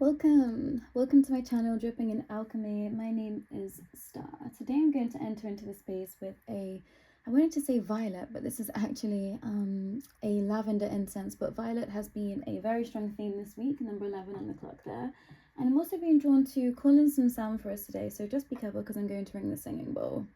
Welcome to my channel, Dripping in Alchemy. My name is Starr. Today I'm going to enter into the space with I wanted to say violet, but this is actually a lavender incense. But violet has been a very strong theme this week, number 11 on the clock there. And I'm also being drawn to call in some sound for us today, so just be careful because I'm going to ring the singing bowl.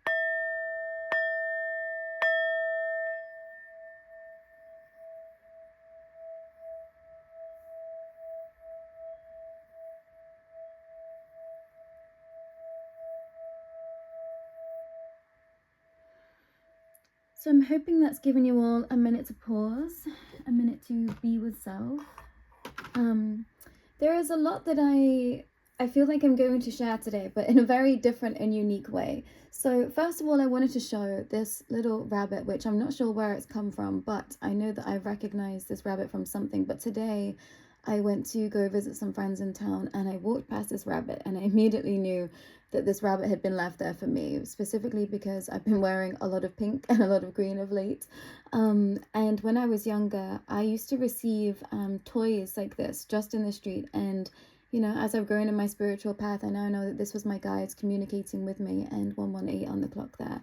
So I'm hoping that's given you all a minute to pause, a minute to be with self. There is a lot that I feel like I'm going to share today, but in a very different and unique way. So first of all, I wanted to show this little rabbit, which I'm not sure where it's come from, but I know that I've recognized this rabbit from something. But today I went to go visit some friends in town and I walked past this rabbit and I immediately knew that this rabbit had been left there for me, specifically because I've been wearing a lot of pink and a lot of green of late. And when I was younger, I used to receive toys like this just in the street. And, you know, as I've grown in my spiritual path, I now know that this was my guides communicating with me, and 118 on the clock there.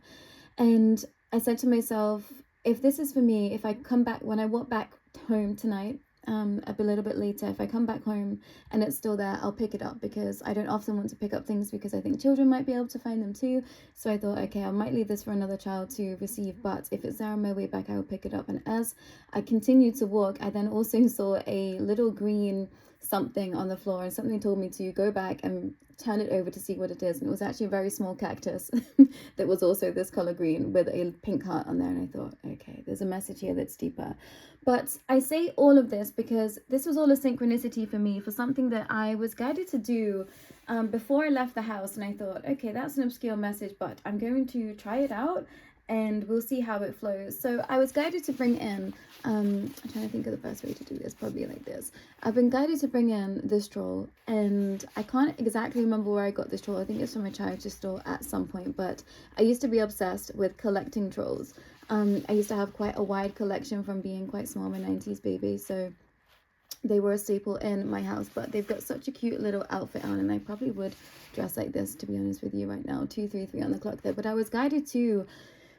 And I said to myself, if this is for me, if I come back, when I walk back home tonight, a little bit later, if I come back home and it's still there, I'll pick it up, because I don't often want to pick up things because I think children might be able to find them too. So I thought, okay, I might leave this for another child to receive, but if it's there on my way back, I will pick it up. And as I continued to walk, I then also saw a little green something on the floor, and something told me to go back and turn it over to see what it is. And it was actually a very small cactus that was also this color green with a pink heart on there. And I thought, okay, there's a message here that's deeper. But I say all of this because this was all a synchronicity for me, for something that I was guided to do before I left the house. And I thought, okay, that's an obscure message, but I'm going to try it out and we'll see how it flows. So I was guided to bring in, I'm trying to think of the best way to do this, probably like this. I've been guided to bring in this troll, and I can't exactly remember where I got this troll. I think it's from a charity store at some point, but I used to be obsessed with collecting trolls. I used to have quite a wide collection from being quite small, my 90s baby, so they were a staple in my house. But they've got such a cute little outfit on, and I probably would dress like this, to be honest with you, right now. 233 on the clock there. But I was guided to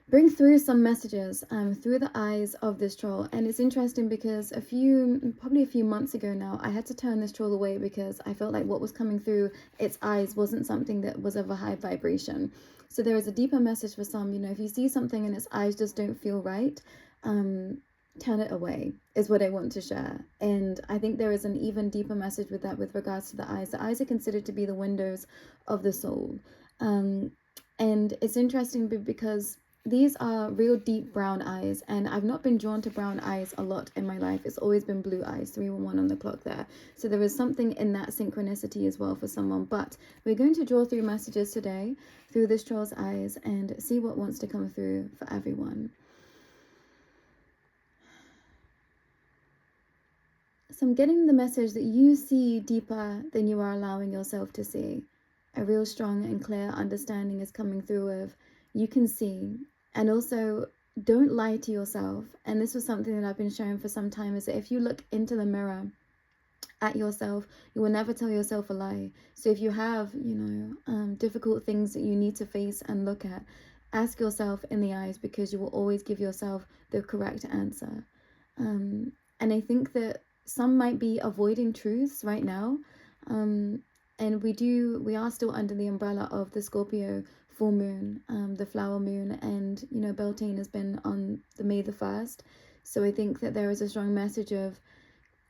bring through some messages through the eyes of this troll. And it's interesting because probably a few months ago now, I had to turn this troll away because I felt like what was coming through its eyes wasn't something that was of a high vibration. So there is a deeper message for some. You know, if you see something and its eyes just don't feel right, turn it away, is what I want to share. And I think there is an even deeper message with that, with regards to the eyes. The eyes are considered to be the windows of the soul. And it's interesting because these are real deep brown eyes, and I've not been drawn to brown eyes a lot in my life. It's always been blue eyes, 311 on the clock there. So there is something in that synchronicity as well for someone. But we're going to draw through messages today through this troll's eyes and see what wants to come through for everyone. So I'm getting the message that you see deeper than you are allowing yourself to see. A real strong and clear understanding is coming through of you can see. And also, don't lie to yourself. And this was something that I've been sharing for some time, is that if you look into the mirror at yourself, you will never tell yourself a lie. So if you have, difficult things that you need to face and look at, ask yourself in the eyes, because you will always give yourself the correct answer. And I think that some might be avoiding truths right now. And we are still under the umbrella of the Scorpio full moon, the flower moon, and Beltane has been on the May the 1st. So I think that there is a strong message of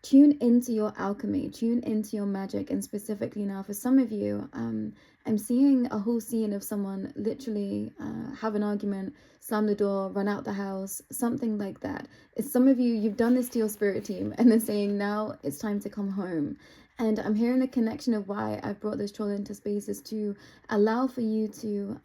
tune into your alchemy, tune into your magic. And specifically now for some of you, I'm seeing a whole scene of someone literally have an argument, slam the door, run out the house, something like that. It's some of you, you've done this to your spirit team and they're saying now it's time to come home. And I'm hearing the connection of why I've brought this troll into space is to allow for you to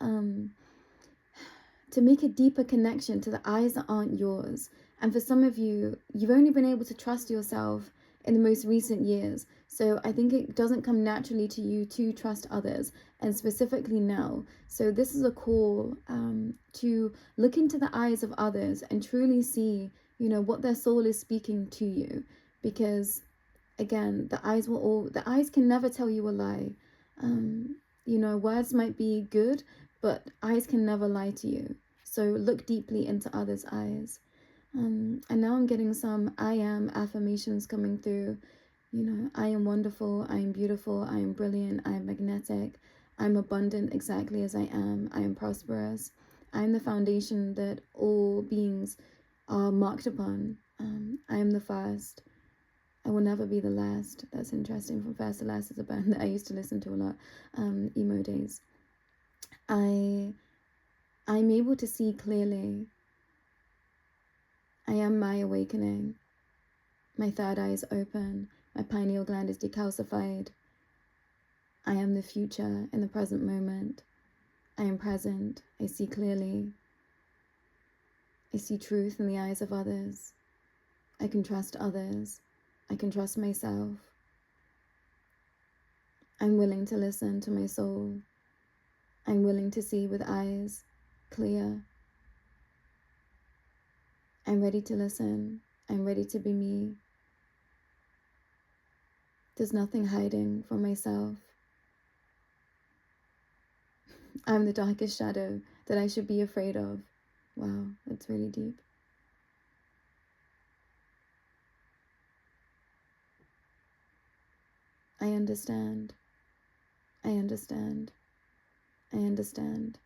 make a deeper connection to the eyes that aren't yours. And for some of you, you've only been able to trust yourself in the most recent years. So I think it doesn't come naturally to you to trust others, and specifically now. So this is a call to look into the eyes of others and truly see, what their soul is speaking to you. Because again, the eyes can never tell you a lie. Words might be good, but eyes can never lie to you. So look deeply into others' eyes. And now I'm getting some I am affirmations coming through. I am wonderful, I am beautiful, I am brilliant, I am magnetic, I'm abundant exactly as I am prosperous, I am the foundation that all beings are marked upon. I am the first, I will never be the last. That's interesting. From First to Last is a band that I used to listen to a lot, emo days. I'm able to see clearly. I am my awakening. My third eye is open. My pineal gland is decalcified. I am the future in the present moment. I am present. I see clearly. I see truth in the eyes of others. I can trust others. I can trust myself. I'm willing to listen to my soul. I'm willing to see with eyes clear. I'm ready to listen. I'm ready to be me. There's nothing hiding from myself. I'm the darkest shadow that I should be afraid of. Wow, that's really deep. I understand. I understand. I understand.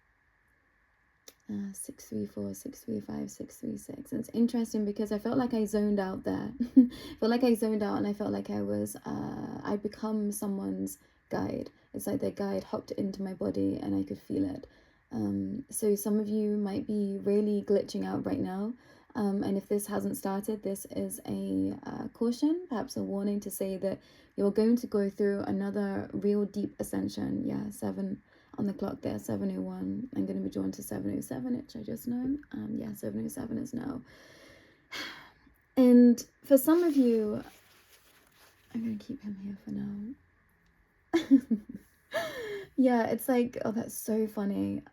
634, 635, 636. And it's interesting because I felt like I zoned out there. I felt like I zoned out, and I felt like I become someone's guide. It's like their guide hopped into my body and I could feel it. So some of you might be really glitching out right now. And if this hasn't started, this is a caution, perhaps a warning to say that you're going to go through another real deep ascension. Yeah, 7 on the clock there, 7:01. I'm going to be drawn to 7:07, which I just know. 7:07 is now. And for some of you, I'm going to keep him here for now. Yeah, it's like, oh, that's so funny.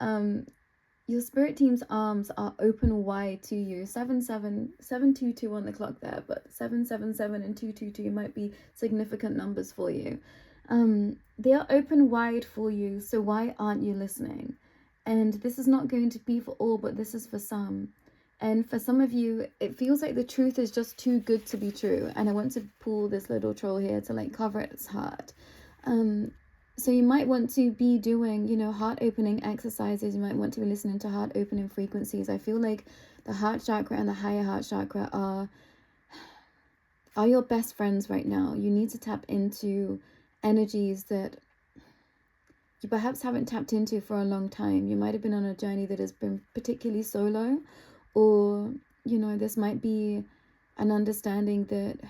Your spirit team's arms are open wide to you. 722 on the clock there, but 777 and 222 might be significant numbers for you. They are open wide for you, so why aren't you listening? And this is not going to be for all, but this is for some. And for some of you, it feels like the truth is just too good to be true. And I want to pull this little troll here to like cover its heart. So you might want to be doing, heart opening exercises. You might want to be listening to heart opening frequencies. I feel like the heart chakra and the higher heart chakra are your best friends right now. You need to tap into energies that you perhaps haven't tapped into for a long time. You might have been on a journey that has been particularly solo, or, this might be an understanding that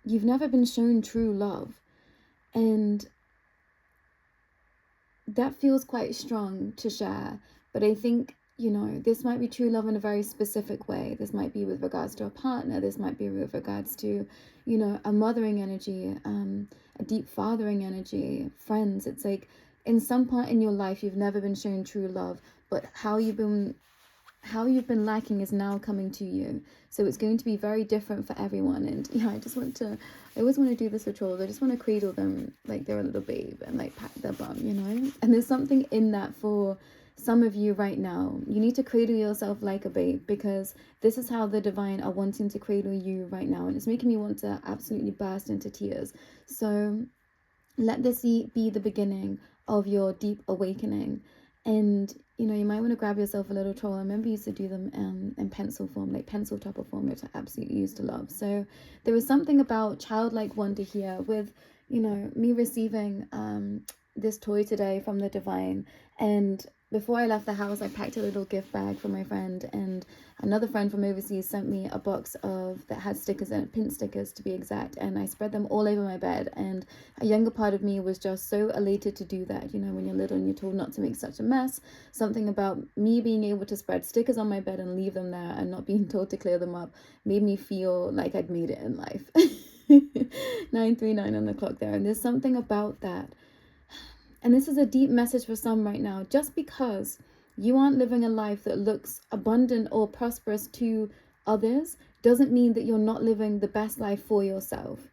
you've never been shown true love. And that feels quite strong to share, but I think, this might be true love in a very specific way. This might be with regards to a partner. This might be with regards to, a mothering energy, a deep fathering energy, friends. It's like in some part in your life, you've never been shown true love, but how you've been lacking is now coming to you. So it's going to be very different for everyone. And I always want to do this with trolls. I just want to cradle them like they're a little babe and like pat their bum, And there's something in that for some of you right now. You need to cradle yourself like a babe, because this is how the divine are wanting to cradle you right now. And it's making me want to absolutely burst into tears. So let this be the beginning of your deep awakening. And you might want to grab yourself a little troll. I remember you used to do them in pencil form, like pencil topper form, which I absolutely used to love. So there was something about childlike wonder here with me receiving this toy today from the divine. And before I left the house, I packed a little gift bag for my friend, and another friend from overseas sent me a box that had stickers in it, pin stickers to be exact, and I spread them all over my bed. And a younger part of me was just so elated to do that. When you're little and you're told not to make such a mess, something about me being able to spread stickers on my bed and leave them there and not being told to clear them up made me feel like I'd made it in life. 9:39 on the clock there, and there's something about that. And this is a deep message for some right now. Just because you aren't living a life that looks abundant or prosperous to others doesn't mean that you're not living the best life for yourself.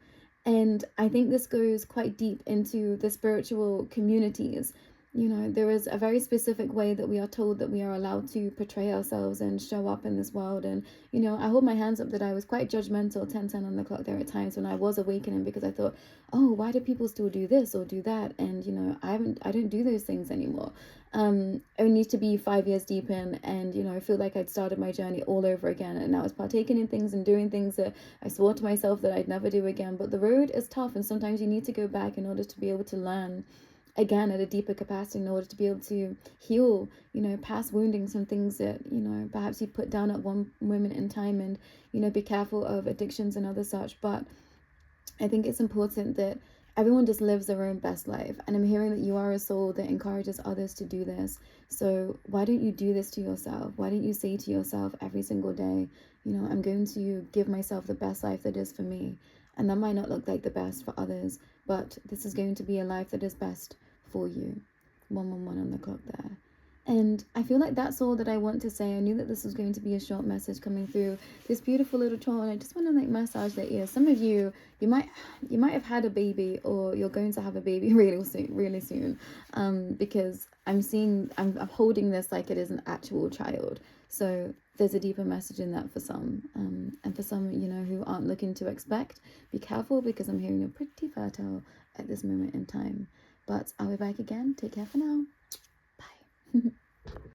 And I think this goes quite deep into the spiritual communities. You know, there is a very specific way that we are told that we are allowed to portray ourselves and show up in this world. And, you know, I hold my hands up that I was quite judgmental, 10:10 on the clock there at times when I was awakening, because I thought, oh, why do people still do this or do that? And, you know, I don't do those things anymore. Only to be 5 years deep in, and, you know, I feel like I'd started my journey all over again. And I was partaking in things and doing things that I swore to myself that I'd never do again. But the road is tough, and sometimes you need to go back in order to be able to learn again at a deeper capacity, in order to be able to heal, you know, past woundings from things that, you know, perhaps you put down at one moment in time. And, you know, be careful of addictions and other such. But I think it's important that everyone just lives their own best life. And I'm hearing that you are a soul that encourages others to do this. So why don't you do this to yourself? Why don't you say to yourself every single day, you know, I'm going to give myself the best life that is for me. And that might not look like the best for others, but this is going to be a life that is best for you. 111 on the clock there. And I feel like that's all that I want to say. I knew that this was going to be a short message coming through this beautiful little troll, and I just want to like massage their ears. Some of you, you might have had a baby, or you're going to have a baby really soon. Because I'm holding this like it is an actual child. So there's a deeper message in that for some. And for some, you know, who aren't looking to expect, be careful, because I'm hearing you're pretty fertile at this moment in time. But I'll be back again. Take care for now. Bye.